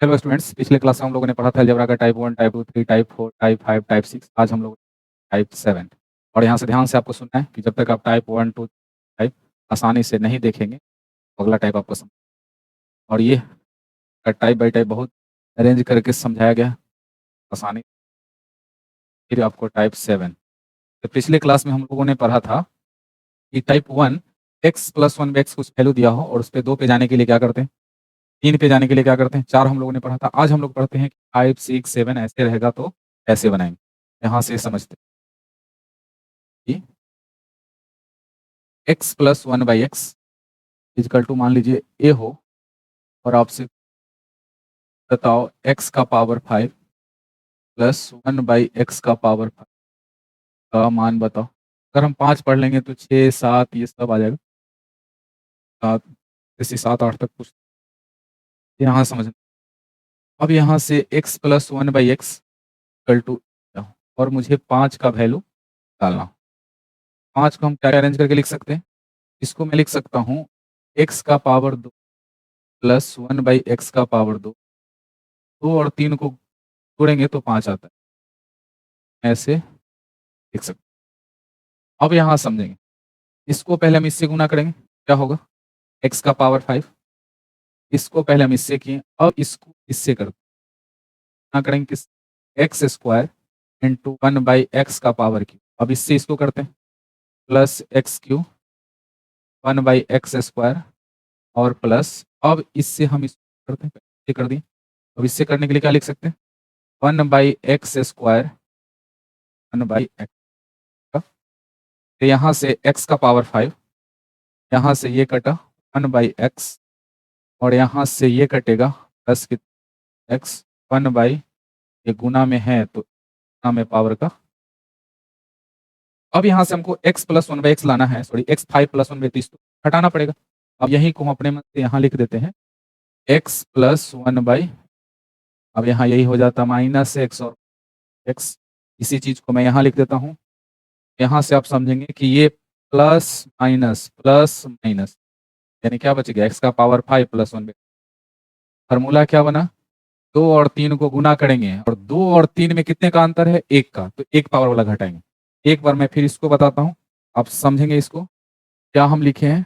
Hello students, पिछले class में हम लोगों ने पढ़ा था अलजेब्रा का type 1, type 2, 3, type 4, type 5, type 6। आज हम लोग टाइप 7। और यहाँ से ध्यान से आपको सुनना है कि जब तक आप टाइप 1, 2 टाइप आसानी से नहीं देखेंगे तो अगला टाइप आपको समझ। और ये टाइप बाई टाइप बहुत अरेंज करके समझाया गया आसानी। फिर आपको टाइप 7। तो पिछले क्लास में हम लोगों ने पढ़ा था कि टाइप 1 x प्लस 1 में x कुछ वैल्यू दिया हो और उस पर 2 पे जाने के लिए क्या करते हैं, 3 पे जाने के लिए क्या करते हैं, 4 हम लोगों ने पढ़ा था। आज हम लोग पढ़ते हैं कि 5, 6, 7 ऐसे रहेगा तो ऐसे बनाएंगे। यहाँ से समझते हैं कि x plus 1 by x is equal to मान लीजिए a हो और आपसे बताओ x का पावर 5 प्लस 1 बाई एक्स का पावर 5 का मान बताओ। अगर हम 5 पढ़ लेंगे तो 6, 7 ये सब आ जाएगा। 7 जैसे 7, 8 तक कुछ यहाँ समझना। अब यहाँ से x plus 1 by x equal to और मुझे 5 का वैल्यू डालना। 5 को हम क्या अरेंज करके लिख सकते हैं, इसको मैं लिख सकता हूँ x का पावर 2 प्लस 1 बाई एक्स का पावर 2। 2 और 3 को जोड़ेंगे तो 5 आता है, ऐसे लिख सकते हैं। अब यहाँ समझेंगे, इसको पहले हम इससे गुना करेंगे, क्या होगा x का पावर 5। इसको पहले हम इससे किए, अब इसको इससे करते गुना करेंगे किस, x square into 1 by x का पावर क्यू। अब इससे इसको करते हैं plus x Q 1 by x square और प्लस, अब इससे हम इसको करते हैं, ये कर दिए। अब इससे करने के लिए क्या लिख सकते हैं, 1 by x square 1 by x का, तो यहाँ से x का पावर 5, यहाँ से ये कटा 1 बाई एक्स और यहाँ से ये कटेगा प्लस एक्स 1 बाई, ये गुना में है तो गुना में पावर का। अब यहाँ से हमको x प्लस 1 बाई एक्स लाना है, सॉरी x 5 प्लस 1 बाई 30 तो हटाना पड़ेगा। अब यही को हम अपने मन से यहाँ लिख देते हैं x प्लस 1 बाई, अब यहाँ यही हो जाता माइनस एक्स और x। इसी चीज को मैं यहाँ लिख देता हूँ। यहाँ से आप समझेंगे कि ये प्लस माइनस यानी क्या बच गया, x का पावर 5 प्लस 1। फार्मूला क्या बना, 2 और 3 को गुना करेंगे और 2 और 3 में कितने का अंतर है, 1 का, तो 1 पावर वाला घटाएंगे। एक बार मैं फिर इसको बताता हूँ, आप समझेंगे इसको। क्या हम लिखे हैं,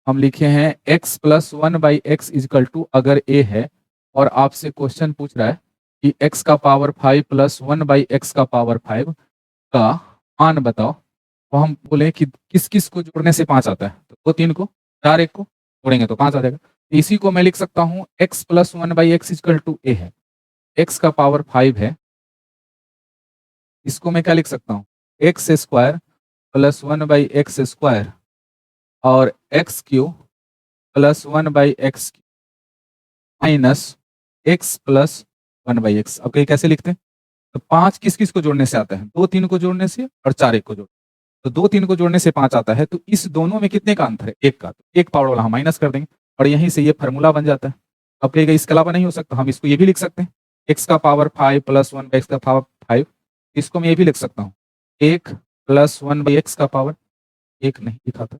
हम लिखे हैं x plus 1 by x is equal to, अगर a है और आपसे क्वेश्चन पूछ रहा है कि x का पावर 5 प्लस 1 बाई एक्स का पावर 5 का मान बताओ, तो हम बोले कि किस किस को जोड़ने से 5 आता है, तो 2 3 को, 4 1 को जोड़ेंगे तो 5 आ जाएगा। इसी को मैं लिख सकता हूँ x plus 1 by x is equal to a है, x का पावर 5 है, इसको मैं क्या लिख सकता हूँ, x square plus 1 by x square और x cube plus 1 by x minus x plus 1 by x. अब ये कैसे लिखते हैं, तो 5 किस किस को जोड़ने से आता है, 2 3 को जोड़ने से और 4 1 को जोड़, तो 2 3 को जोड़ने से 5 आता है, तो इस दोनों में कितने का अंतर है, 1 का, तो 1 पावर वाला हम माइनस कर देंगे और यहीं से ये फार्मूला बन जाता है। अब कहेगा इसके अलावा नहीं हो सकता, हम इसको ये भी लिख सकते हैं एक्स का पावर 5 प्लस 1 बाई एक्स का पावर 5, इसको मैं ये भी लिख सकता हूँ 1 प्लस 1 बाई एक्स का पावर 1 नहीं लिखा था।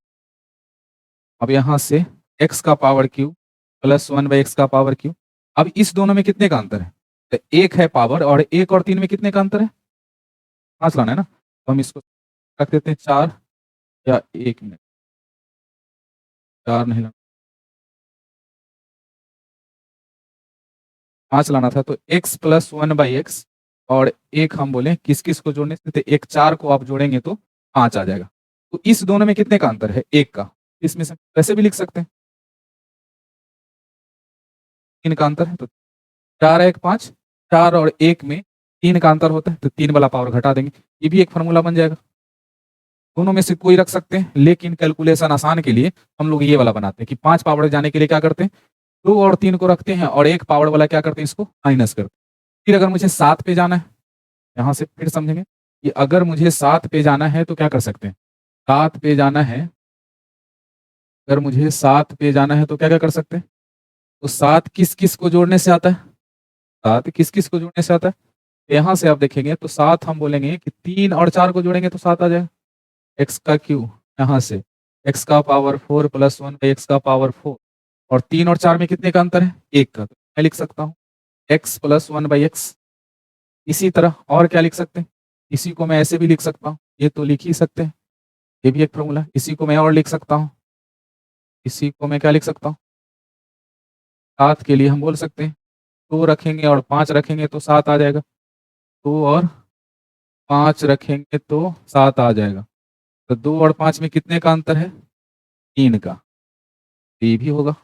अब यहाँ से एक्स का power Q plus 1 by x का पावर क्यू। अब इस दोनों में कितने का अंतर है, तो 1 है पावर, और 1 और 3 में कितने का अंतर है, 5 लाना है ना, तो हम इसको रख देते हैं 4 या 1 मिनट, 4 नहीं लाना, 5 लाना था, तो x प्लस 1 बाई एक्स और 1 हम बोले किस किस को जोड़ने से, तो 1 4 को आप जोड़ेंगे तो 5 आ जाएगा। तो इस दोनों में कितने का अंतर है, 1 का, इसमें से वैसे भी लिख सकते हैं 3 का अंतर है, तो 4 1 5, 4 और 1 में 3 का अंतर होता है, तो 3 वाला पावर घटा देंगे, ये भी एक फार्मूला बन जाएगा। दोनों में से कोई रख सकते हैं, लेकिन कैलकुलेशन आसान के लिए हम लोग ये वाला बनाते हैं कि 5 पावर जाने के लिए क्या करते हैं, 2 और 3 को रखते हैं और 1 पावर वाला क्या करते हैं, इसको माइनस करते हैं। फिर अगर मुझे 7 पे जाना है, यहाँ से फिर समझेंगे कि अगर मुझे 7 पे जाना है तो क्या कर सकते हैं, 7 पे जाना है, अगर मुझे 7 पे जाना है तो क्या क्या कर सकते हैं, तो 7 किस किस को जोड़ने से आता है, 7 किस किस को जोड़ने से आता है, यहाँ से आप देखेंगे तो 7 हम बोलेंगे कि 3 और 4 को जोड़ेंगे तो 7 आ जाएगा। एक्स का क्यू, यहाँ से एक्स का पावर 4 प्लस 1 बाई एक्स का पावर 4, और 3 और 4 में कितने का अंतर है, 1 का, तो मैं लिख सकता हूँ x प्लस 1/x। इसी तरह और क्या लिख सकते हैं, इसी को मैं ऐसे भी लिख सकता हूँ, ये तो लिख ही सकते हैं, ये भी एक फॉर्मूला। इसी को मैं और लिख सकता हूँ, इसी को मैं क्या लिख सकता हूँ, 7 के लिए हम बोल सकते हैं 2 रखेंगे और 5 रखेंगे तो 7 आ जाएगा, 2 और 5 रखेंगे तो 7 आ जाएगा। तो 2 और 5 में कितने का अंतर है, 3 का, ये भी होगा,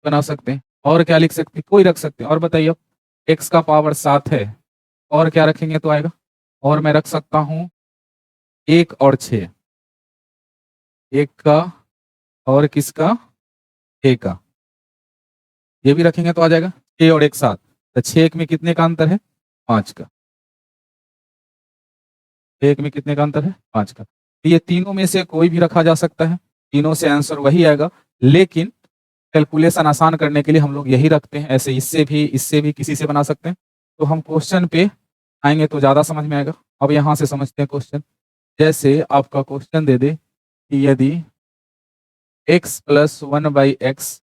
बना सकते हैं। और क्या लिख सकते हैं, कोई रख सकते हैं। और बताइए अब, x का पावर 7 है, और क्या रखेंगे तो आएगा, और मैं रख सकता हूँ 1 और 6, 1 का और किसका, 6 का, ये भी रखेंगे तो आ जाएगा 6 और 1 7। तो 6 में कितने का अंतर है, 5 का, 1 में कितने का अंतर है, 5 का। तो ये तीनों में से कोई भी रखा जा सकता है, तीनों से आंसर वही आएगा, लेकिन कैलकुलेशन आसान करने के लिए हम लोग यही रखते हैं। ऐसे इससे भी किसी से बना सकते हैं। तो हम क्वेश्चन पे आएंगे तो ज़्यादा समझ में आएगा। अब यहाँ से समझते हैं क्वेश्चन। जैसे आपका क्वेश्चन दे दे कि यदि x plus 1/x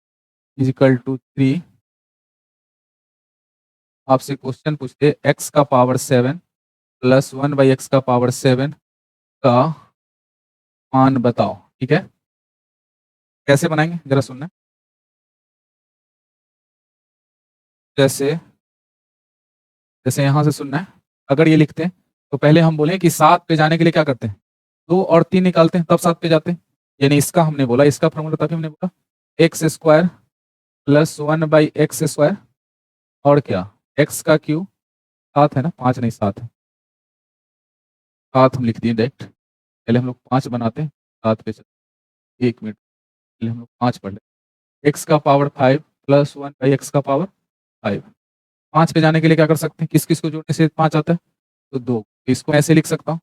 is equal to 3, आपसे क्वेश्चन पूछते x का पावर 7 प्लस 1/x का पावर 7 का मान बताओ। ठीक है, कैसे बनाएंगे जरा सुनना। जैसे जैसे यहाँ से सुनना है, अगर ये लिखते हैं तो पहले हम बोले कि 7 पे जाने के लिए क्या करते हैं, 2 और 3 निकालते हैं तब 7 पे जाते हैं। यानी इसका हमने बोला, इसका फॉर्मूला तभी हमने बोला एक्स स्क्वायर प्लस 1/x², और क्या, एक्स का क्यूब, 7 है ना, 5 नहीं 7 है, 7 हम लिख दिए डायरेक्ट। पहले हम लोग 5 बनाते हैं, 7 पे चलते, 1 मिनट, पहले हम लोग 5 पढ़ लें। एक्स का पावर 5 प्लस 1/x का पावर 5। 5 पे जाने के लिए क्या कर सकते हैं, किस किस को जोड़ने से 5 आता है, तो 2, इसको ऐसे लिख सकता हूँ,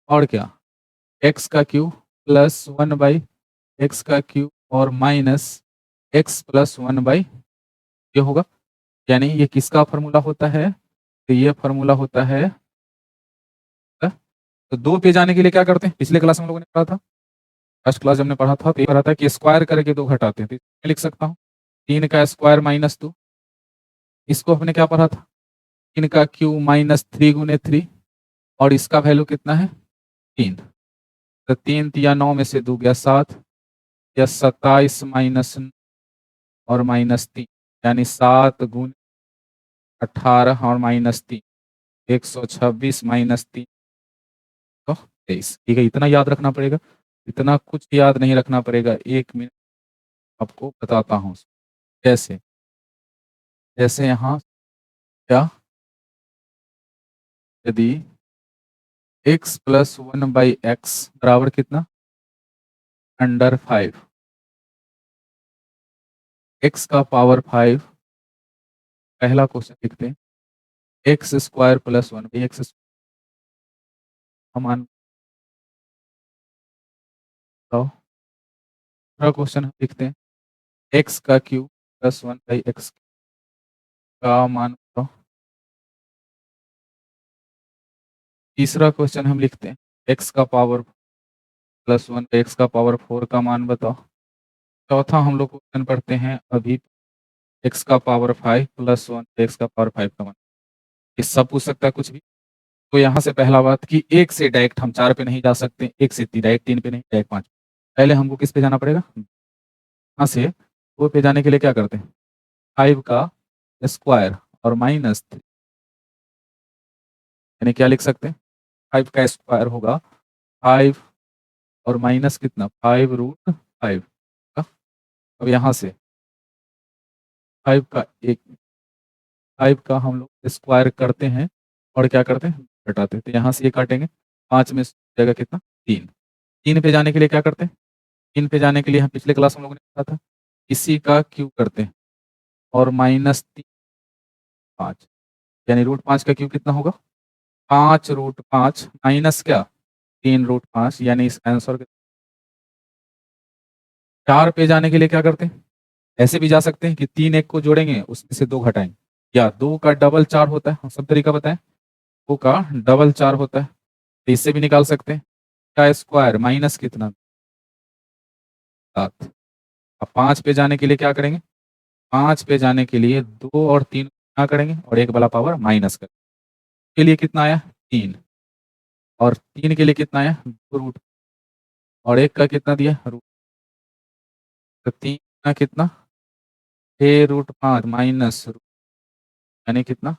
और क्या, एक्स का क्यूब प्लस 1/x का क्यूब और माइनस एक्स प्लस 1/, ये होगा। यानी ये किसका फॉर्मूला होता है, तो ये फॉर्मूला होता है, तो 2 पे जाने के लिए क्या करते हैं, पिछले क्लास में हम लोगों ने पढ़ा था, फर्स्ट क्लास जब हमने पढ़ा था तो ये पढ़ा था कि स्क्वायर करके 2 घटाते हैं, तो मैं लिख सकता हूँ 3 का स्क्वायर माइनस 2। इसको हमने क्या पढ़ा था, 3 का क्यूब माइनस 3 गुने 3, और इसका वैल्यू कितना है, 3। तो 3 या 9 में से 2 गया 7, या 27 माइनस और माइनस 3, यानी 7 गुने 18 और माइनस 3, 126 माइनस 3 तो 23। ठीक है, इतना याद रखना पड़ेगा, इतना कुछ याद नहीं रखना पड़ेगा, 1 मिनट आपको बताता हूँ कैसे। जैसे यहाँ क्या, यदि x प्लस 1/x बराबर कितना, अंडर 5, x का पावर 5, पहला क्वेश्चन लिखते हैं, एक्स स्क्वायर प्लस 1/x मान बताओ। दूसरा क्वेश्चन हम लिखते हैं, एक्स का क्यूब प्लस 1/x का मान बताओ। तीसरा क्वेश्चन हम लिखते हैं, एक्स का पावर प्लस 1/x का पावर 4 का मान बताओ। चौथा हम लोग क्वेश्चन पढ़ते हैं अभी, एक्स का पावर 5 प्लस 1/x का पावर 5 का मान। ये सब पूछ सकता है कुछ भी। तो यहाँ से पहला बात कि एक से डायरेक्ट हम 4 पे नहीं जा सकते, एक से डायरेक्ट 3 पे नहीं, डायरेक्ट 5। पहले हमको किस पे जाना पड़ेगा, यहाँ से 2 पे जाने के लिए क्या करते हैं, 5 का स्क्वायर और माइनस 3, यानी क्या लिख सकते हैं, 5 का स्क्वायर होगा 5 और माइनस कितना, 5√5 का। अब यहाँ से 5 का हम लोग स्क्वायर करते हैं और क्या करते हैं, घटाते हैं। तो यहाँ से ये काटेंगे, 5 में जाएगा कितना, 3। 3 पे जाने के लिए क्या करते हैं, 3 पे जाने के लिए हम पिछले क्लास में हम लोगों ने पढ़ा था, इसी का क्यूब करते हैं और माइनस 3 5, यानी √5 का क्यूब कितना होगा, 5√5 माइनस क्या, 3√5, यानी इस आंसर के 4 पे जाने के लिए क्या करते हैं, ऐसे भी जा सकते हैं कि 3 एक को जोड़ेंगे उसमें से 2 घटाएंगे, या 2 का डबल 4 होता है, हम सब तरीका बताएं, 2 का डबल 4 होता है, तो इससे भी निकाल सकते हैं, का स्क्वायर माइनस कितना, 7। अब 5 पे जाने के लिए क्या करेंगे, 5 पे जाने के लिए 2 और 3 गुना करेंगे और 1 वाला पावर माइनस करेंगे। के लिए कितना आया 3 और 3 के लिए कितना आया 2 रूट और 1 का कितना दिया रूट, तो 3 का कितना 6 रूट 5 माइनस रूट यानी कितना।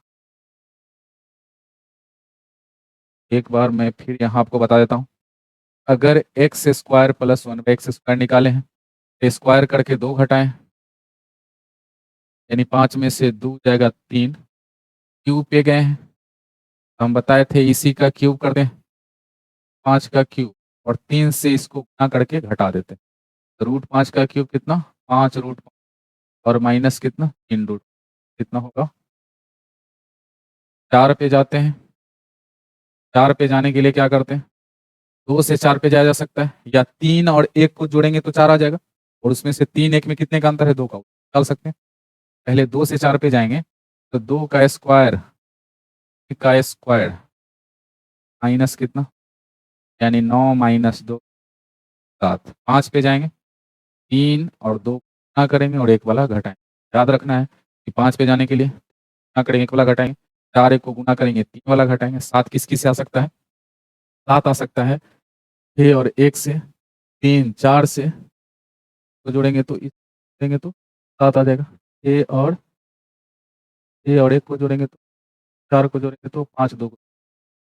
एक बार मैं फिर यहाँ आपको बता देता हूँ, अगर एक्स स्क्वायर प्लस 1/x² निकाले हैं तो स्क्वायर करके 2 घटाएं, यानी 5 में से 2 जाएगा 3, क्यूब पे गए हैं, हम बताए थे इसी का क्यूब कर दें 5 का क्यूब और 3 से इसको गुना करके घटा देते हैं, तो रूट 5 का क्यूब कितना 5 रूट और माइनस कितना 3 रूट कितना होगा 4 पे जाते हैं। 4 पे जाने के लिए क्या करते हैं 2 से 4 पे जाया जा सकता है या 3 और 1 को जोड़ेंगे तो 4 आ जाएगा और उसमें से 3 1 में कितने का अंतर है 2 का निकाल सकते हैं। पहले 2 से 4 पे जाएंगे तो 2 का स्क्वायर माइनस कितना यानी 9 माइनस 2 7। 5 पे जाएंगे 3 और 2 गुना करेंगे और 1 वाला घटाएंगे। याद रखना है कि 5 पे जाने के लिए गुना करेंगे 1 वाला घटाएंगे, 4 1 को गुना करेंगे 3 वाला घटाएंगे। 7 किस किस से आ सकता है 7 आ सकता है 6 और 1 से, 3 4 से तो जोड़ेंगे तो जोड़ेंगे तो 7 आ जाएगा। 6 और 1 को जोड़ेंगे तो 4 को जोड़ेंगे तो 5 2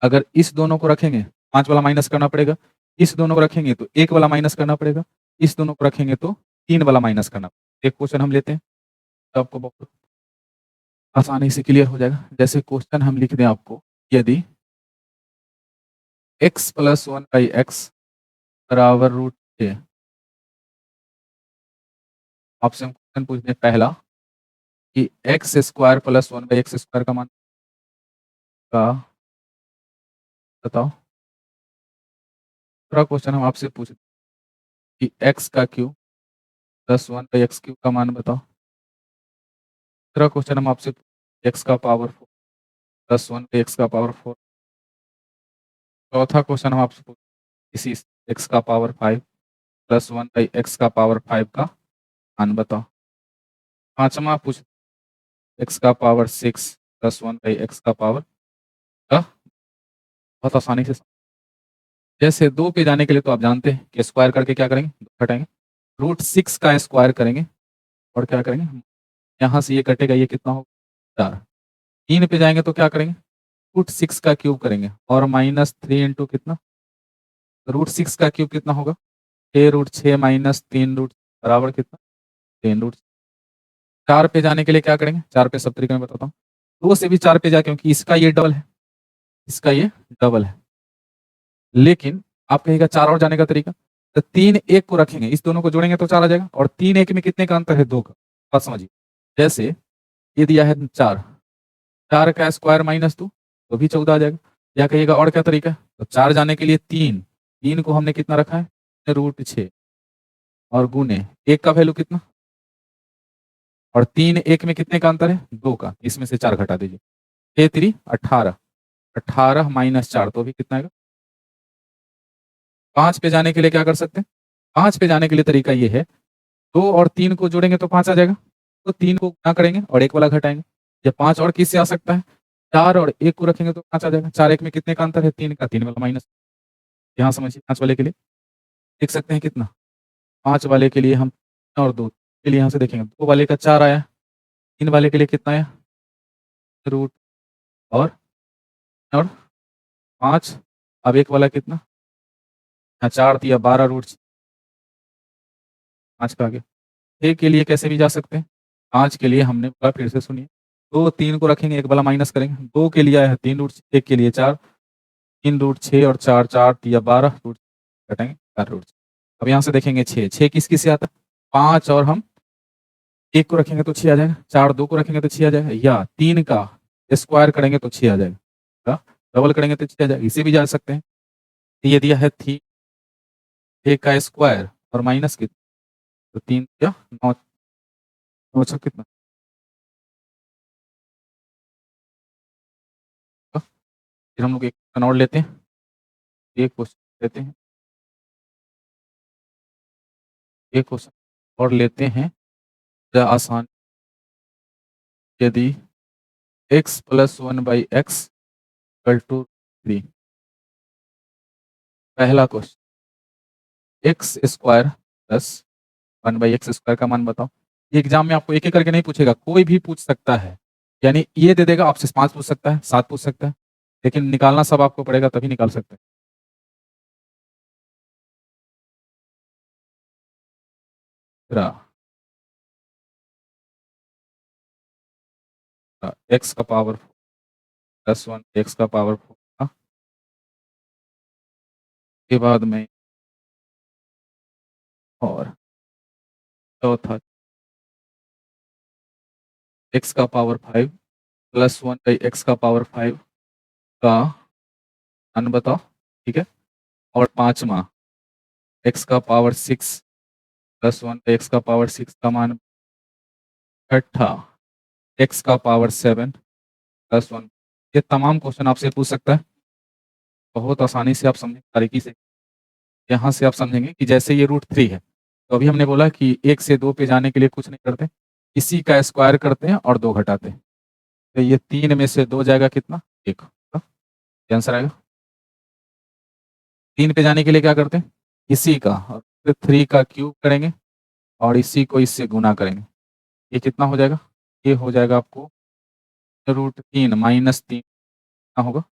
अगर इस दोनों को रखेंगे 5 वाला माइनस करना पड़ेगा, इस दोनों को रखेंगे तो 1 वाला माइनस करना पड़ेगा, इस दोनों को रखेंगे तो 3 वाला माइनस करना पड़ेगा। एक क्वेश्चन हम लेते हैं तो आपको बहुत आसानी से क्लियर हो जाएगा। जैसे क्वेश्चन हम लिख दें आपको, यदि x प्लस 1/x बराबर रूट 6, आपसे हम क्वेश्चन पूछते हैं पहला कि एक्स स्क्वायर प्लस 1/x² का मान का बताओ। दूसरा क्वेश्चन हम आपसे पूछते हैं कि x का क्यूब प्लस 1/x³ का मान बताओ। तीसरा क्वेश्चन हम आपसे x का पावर 4 प्लस 1/x का पावर 4। चौथा क्वेश्चन हम आपसे इसी x का पावर 5 प्लस 1/x का पावर 5 का मान बताओ। पांचवा पूछ x का पावर 6 प्लस 1/x का पावर का, बहुत आसानी से। जैसे 2 पे जाने के लिए तो आप जानते हैं कि स्क्वायर करके क्या करेंगे 2 घटाएंगे, रूट 6 का स्क्वायर करेंगे और क्या करेंगे यहाँ से ये कटेगा, ये कितना होगा 4। 3 पे जाएंगे तो क्या करेंगे रूट 6 का क्यूब करेंगे और -3 इंटू कितना रूट 6 का क्यूब कितना होगा 6 रूट 6 माइनस 3 रूट बराबर कितना 3 रूट। 4 पे जाने के लिए क्या करेंगे 4 पे सब तरीके में बताता हूँ, 2 से भी 4 पे जाए क्योंकि इसका ये डबल है, इसका ये डबल है, लेकिन आप कहेगा 4 और जाने का तरीका, तो 3 1 को रखेंगे, इस दोनों को जोड़ेंगे तो 4 आ जाएगा और 3 1 में कितने का अंतर है 2 का। बात समझिए, जैसे ये दिया है 4, 4 का स्क्वायर माइनस 2 तो भी 14 आ जाएगा। या कहिएगा और क्या तरीका है, तो 4 जाने के लिए 3, 3 को हमने कितना रखा है रूट 6 और गुने 1 का वैल्यू कितना और 3 1 में कितने का अंतर है 2 का, इसमें से 4 घटा दीजिए 6 3 18, 18 माइनस 4 तो भी कितना आएगा। 5 पे जाने के लिए क्या कर सकते हैं, 5 पे जाने के लिए तरीका ये है 2 और 3 को जोड़ेंगे तो 5 आ जाएगा, तो 3 को गुणा करेंगे और 1 वाला घटाएंगे। या 5 और किससे आ सकता है 4 और 1 को रखेंगे तो 5 आ जाएगा, 4 1 में कितने का अंतर है 3 का, 3 वाला माइनस। यहाँ समझिए 5 वाले के लिए देख सकते हैं कितना, 5 वाले के लिए हम और 2 के लिए यहाँ से देखेंगे 2 वाले का 4 आया, 3 वाले के लिए कितना आया रूट और 5, अब 1 वाला कितना 4 दिया 12 रूट 5 का आ गया। 6 के लिए कैसे भी जा सकते हैं, 5 के लिए हमने बोला फिर से सुनिए, 2 3 को रखेंगे 1 वाला माइनस करेंगे, 2 के लिए आया है 3 रूट 1 के लिए 4, 3 रूट 6 और 4 4 दिया 12 रूट घटाएंगे 4 रूट। अब यहाँ से देखेंगे 6 6 किस किस से आता है 5 और हम 1 को रखेंगे तो 6 आ जाएगा, 4 2 को रखेंगे तो 6 आ जाएगा, या 3 का स्क्वायर करेंगे तो 6 आ जाएगा, डबल करेंगे तो 6 आ जाएगा, इसे भी जा सकते हैं। ये दिया है 6 का स्क्वायर और माइनस कितना, तो 3 या 9 9 कितना, फिर हम लोग एक क्वेश्चन और लेते हैं, एक क्वेश्चन लेते हैं, एक क्वेश्चन और लेते हैं, आसान यदि x plus 1/x equal to 3। पहला question, x square plus 1/x² का मान बताओ। ये एग्जाम में आपको एक एक करके नहीं पूछेगा, कोई भी पूछ सकता है। यानी ये दे देगा, आपसे 5 पूछ सकता है, 7 पूछ सकता है, लेकिन निकालना सब आपको पड़ेगा, तभी निकाल सकते हैं। एक्स का पावर प्लस 1 एक्स का पावर 4 के बाद में, और चौथा एक्स का पावर 5 प्लस 1/x का पावर 5 का मान बताओ। ठीक है, और पांचवा एक्स का पावर 6 प्लस 1/x का पावर 6 का मान। छठा एक्स का पावर 7 प्लस 1। ये तमाम क्वेश्चन आपसे पूछ सकता है, बहुत आसानी से आप समझेंगे बारीकी से। यहाँ से आप समझेंगे कि जैसे ये √3 है, तो अभी हमने बोला कि 1 से 2 पे जाने के लिए कुछ नहीं करते, इसी का स्क्वायर करते हैं और 2 घटाते हैं। तो ये 3 में से 2 जाएगा कितना? 1। आंसर आएगा। 3 पे जाने के लिए क्या करते हैं? इसी का, और फिर 3 का क्यूब करेंगे और इसी को इससे गुना करेंगे। ये कितना हो जाएगा? ये हो जाएगा आपको √3 -3 कितना होगा?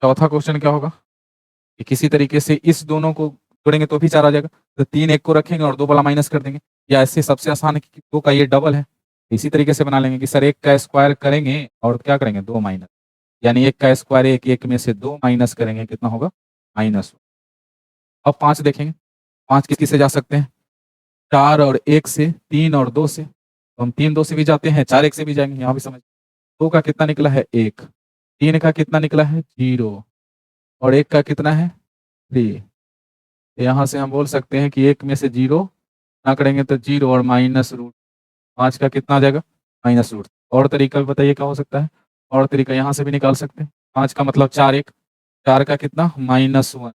चौथा क्वेश्चन क्या होगा कि किसी तरीके से इस दोनों को जोड़ेंगे तो भी 4 आ जाएगा, तो 3 एक को रखेंगे और 2 वाला माइनस कर देंगे। या ऐसे सबसे आसान है कि 2 का ये डबल है, इसी तरीके से बना लेंगे कि सर 1 का स्क्वायर करेंगे और क्या करेंगे? 2 माइनस, यानी 1 का स्क्वायर 1, 1 में से 2 माइनस करेंगे, कितना होगा? -1। अब 5 देखेंगे, 5 किस किस से जा सकते हैं? 4 और 1 से, 3 और 2 से, तो हम 3 2 से भी जाते हैं, 4 1 से भी जाएंगे। यहाँ भी समझ, 2 का कितना निकला है? 1, 3 का कितना निकला है? 0, और 1 का कितना है? 3। यहाँ से हम बोल सकते हैं कि 1 में से 0 ना करेंगे तो 0 और -5 का कितना आ जाएगा? -रूट। और तरीका बताइए क्या हो सकता है? और तरीका यहाँ से भी निकाल सकते हैं। 5 का मतलब 4 1, 4 का कितना? -1,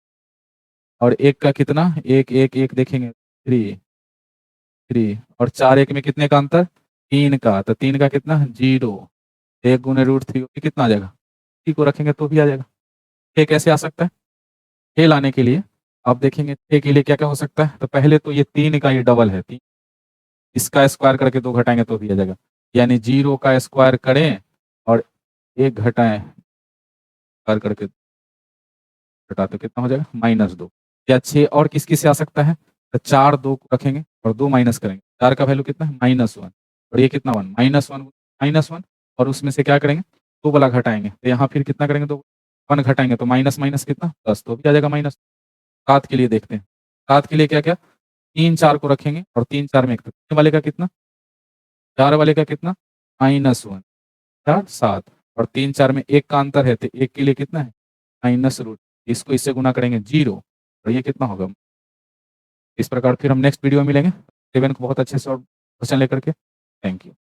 और 1 का कितना? 1 1 1 देखेंगे 3 3, और 4 1 में कितने का अंतर? 3 का, तो 3 का कितना? 0। 1 गुने √3 कितना आ जाएगा? 3 को रखेंगे तो भी आ जाएगा। ये कैसे आ सकता है? ये लाने के लिए आप देखेंगे ए के लिए क्या क्या हो सकता है। तो पहले तो ये 3 का ये डबल है, 3, इसका स्क्वायर करके 2 घटाएंगे तो भी आ जाएगा। यानी 0 का स्क्वायर करें और 1 घटाएं, स्क्वायर करके घटा तो कितना हो जाएगा? -2। या 6 और किस किस से आ सकता है? तो 4 2 को रखेंगे और 2 माइनस करेंगे, 4 का वैल्यू कितना है? -1, और ये कितना 1, -1 और उसमें से क्या करेंगे? 2 वाला घटाएंगे, तो यहाँ फिर कितना करेंगे? 2 1 घटाएंगे तो माइनस माइनस कितना? प्लस, तो भी आ जाएगा माइनस। 7 के लिए देखते हैं, 7 के लिए क्या क्या? 3 4 को रखेंगे और 3 4 में 1, तो 3 वाले का कितना? 4 वाले का कितना? -1, 4 7, और 3 4 में 1 का अंतर है, तो 1 के लिए कितना है? -रूट। इसको इससे गुना करेंगे 0, और ये कितना होगा? इस प्रकार फिर हम नेक्स्ट वीडियो में मिलेंगे। 7 को बहुत अच्छे से और क्वेश्चन लेकर के। Thank you.